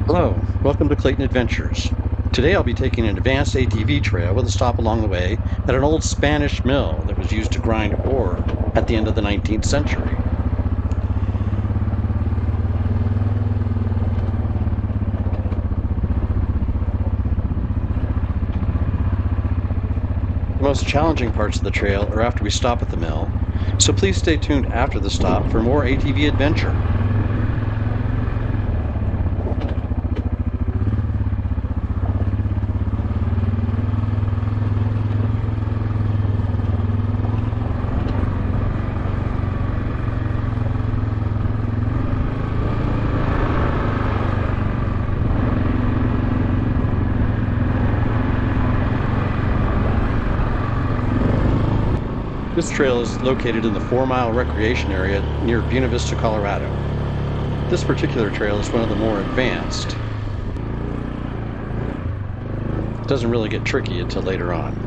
Hello, welcome to Klayton Adventures. Today I'll be taking an advanced ATV trail with a stop along the way at an old Spanish mill that was used to grind ore at the end of the 19th century. The most challenging parts of the trail are after we stop at the mill, so please stay tuned after the stop for more ATV adventure. This trail is located in the 4-mile recreation area near Buena Vista, Colorado. This particular trail is one of the more advanced. It doesn't really get tricky until later on.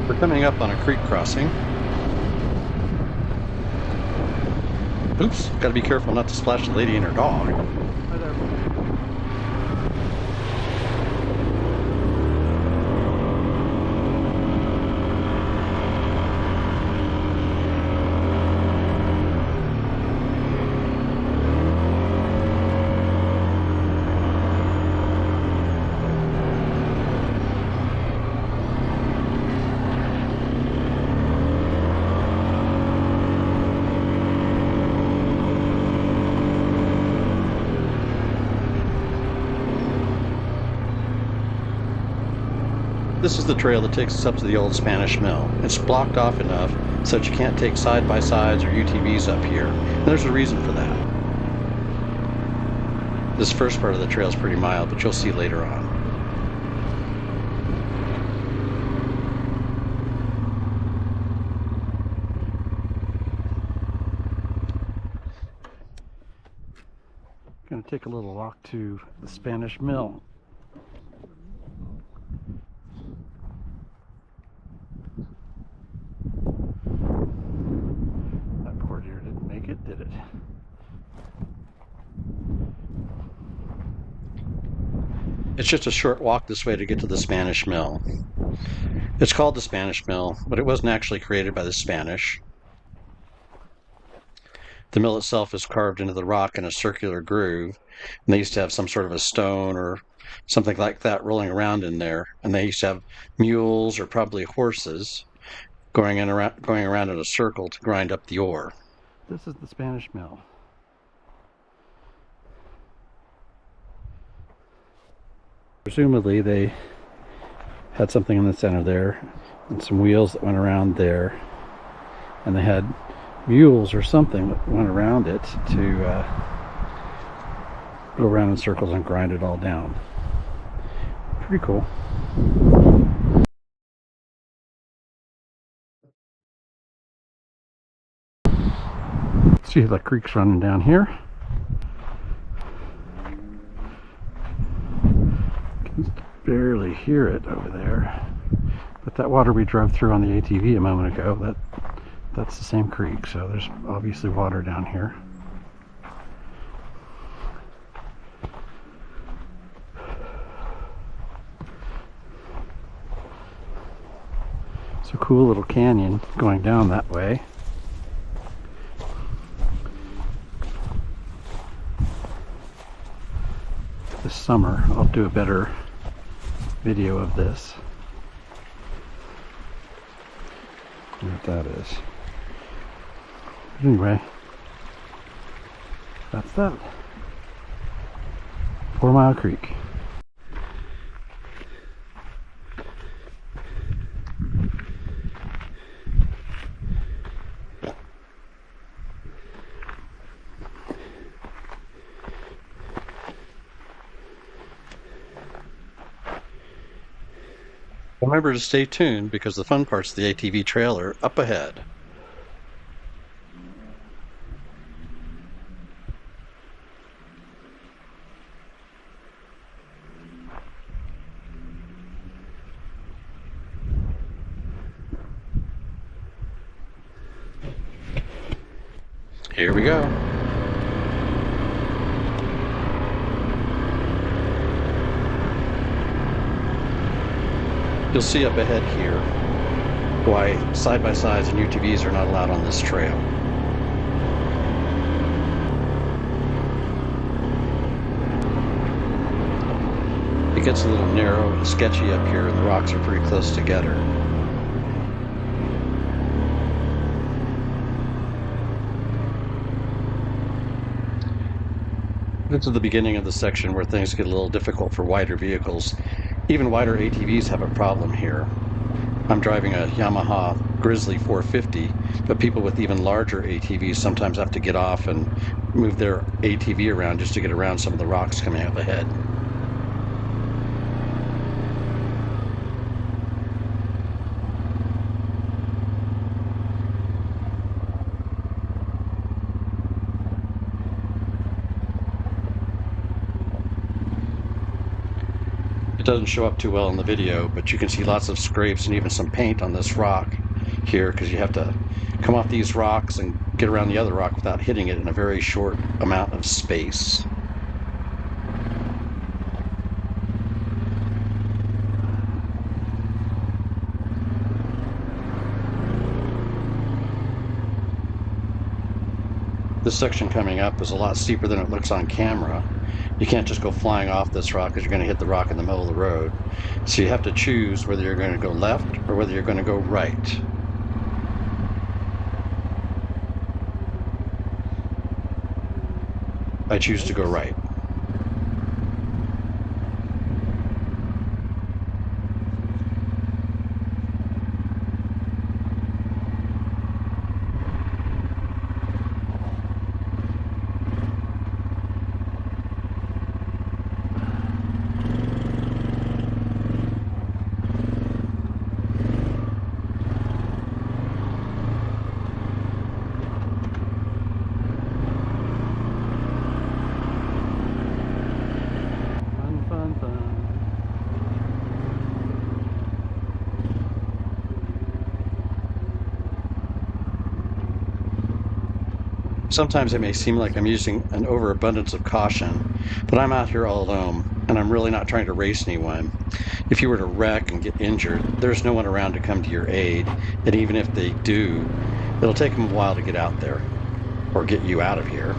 We're coming up on a creek crossing. Oops, gotta be careful not to splash the lady and her dog. Hi there. This is the trail that takes us up to the old Spanish mill. It's blocked off enough so that you can't take side-by-sides or UTVs up here. And there's a reason for that. This first part of the trail is pretty mild, but you'll see later on. Going to take a little walk to the Spanish mill. That poor deer didn't make it, did it? It's just a short walk this way to get to the Spanish mill. It's called the Spanish mill, but it wasn't actually created by the Spanish. The mill itself is carved into the rock in a circular groove, and they used to have some sort of a stone or something like that rolling around in there, and they used to have mules or probably horses going around in a circle to grind up the ore. This is the Spanish mill. Presumably they had something in the center there and some wheels that went around there, and they had mules or something that went around it to go around in circles and grind it all down. Pretty cool. See, the creek's running down here. really hear it over there. But that water we drove through on the ATV a moment ago, that's the same creek, so there's obviously water down here. It's a cool little canyon going down that way. This summer I'll do a better video of this. What that is. But anyway, that's that. 4 Mile Creek. Remember to stay tuned because the fun parts of the ATV trail are up ahead. Here we go. You'll see up ahead here why side-by-sides and UTVs are not allowed on this trail. It gets a little narrow and sketchy up here, and the rocks are pretty close together. This is the beginning of the section where things get a little difficult for wider vehicles. Even wider ATVs have a problem here. I'm driving a Yamaha Grizzly 450, but people with even larger ATVs sometimes have to get off and move their ATV around just to get around some of the rocks coming up ahead. It doesn't show up too well in the video, but you can see lots of scrapes and even some paint on this rock here because you have to come off these rocks and get around the other rock without hitting it in a very short amount of space. This section coming up is a lot steeper than it looks on camera. You can't just go flying off this rock because you're going to hit the rock in the middle of the road. So you have to choose whether you're going to go left or whether you're going to go right. I choose to go right. Sometimes it may seem like I'm using an overabundance of caution, but I'm out here all alone, and I'm really not trying to race anyone. If you were to wreck and get injured, there's no one around to come to your aid, and even if they do, it'll take them a while to get out there, or get you out of here.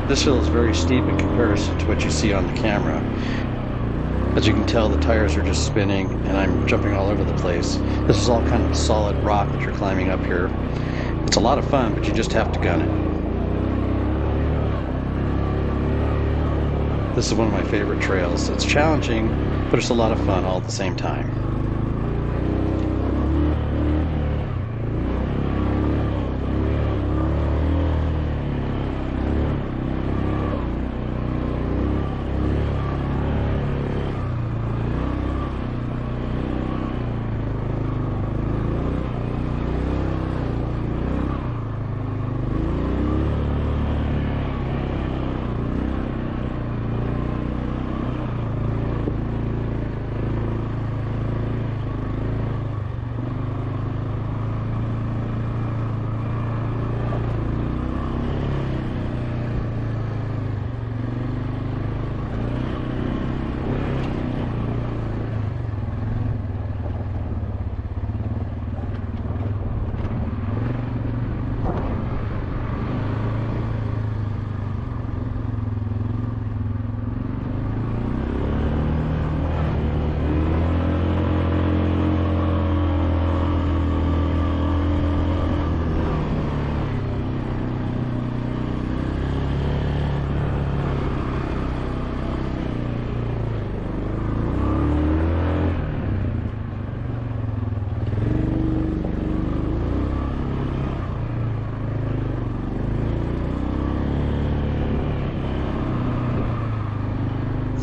This hill is very steep in comparison to what you see on the camera. As you can tell, the tires are just spinning and I'm jumping all over the place. This is all kind of solid rock that you're climbing up here. It's a lot of fun, but you just have to gun it. This is one of my favorite trails. It's challenging, but it's a lot of fun all at the same time.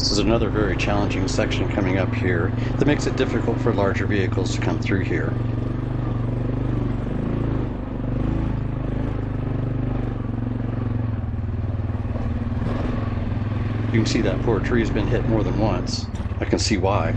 This is another very challenging section coming up here that makes it difficult for larger vehicles to come through here. You can see that poor tree's been hit more than once. I can see why.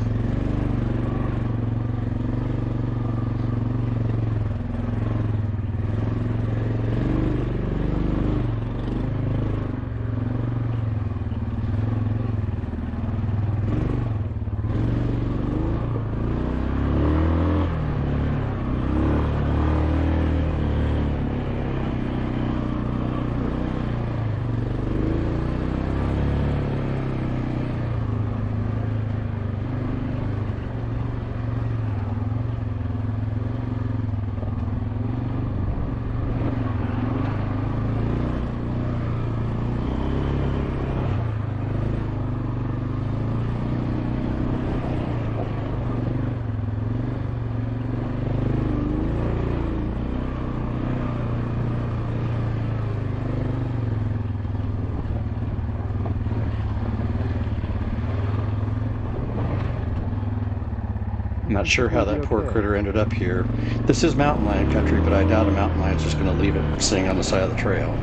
I'm not sure how that poor critter ended up here. This is mountain lion country, but I doubt a mountain lion's just going to leave it sitting on the side of the trail.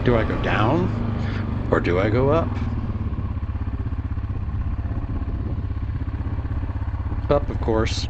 Do I go down or do I go up? Up, of course.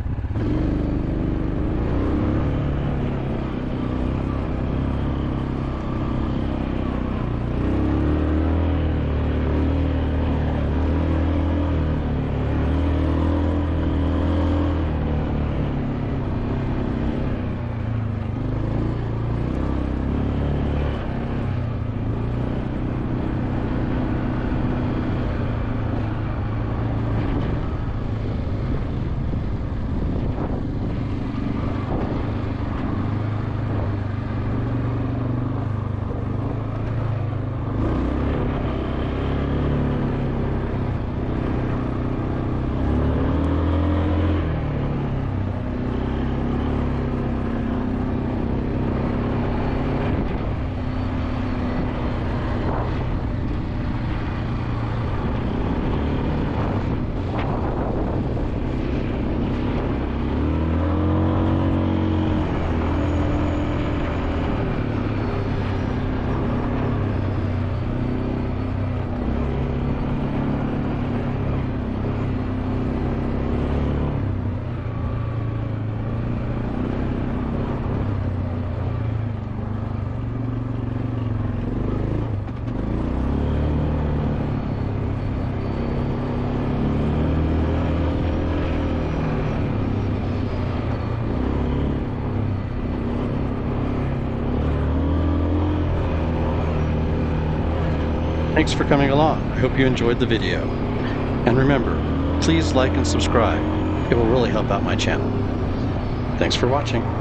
Thanks for coming along. I hope you enjoyed the video. And remember, please like and subscribe. It will really help out my channel. Thanks for watching.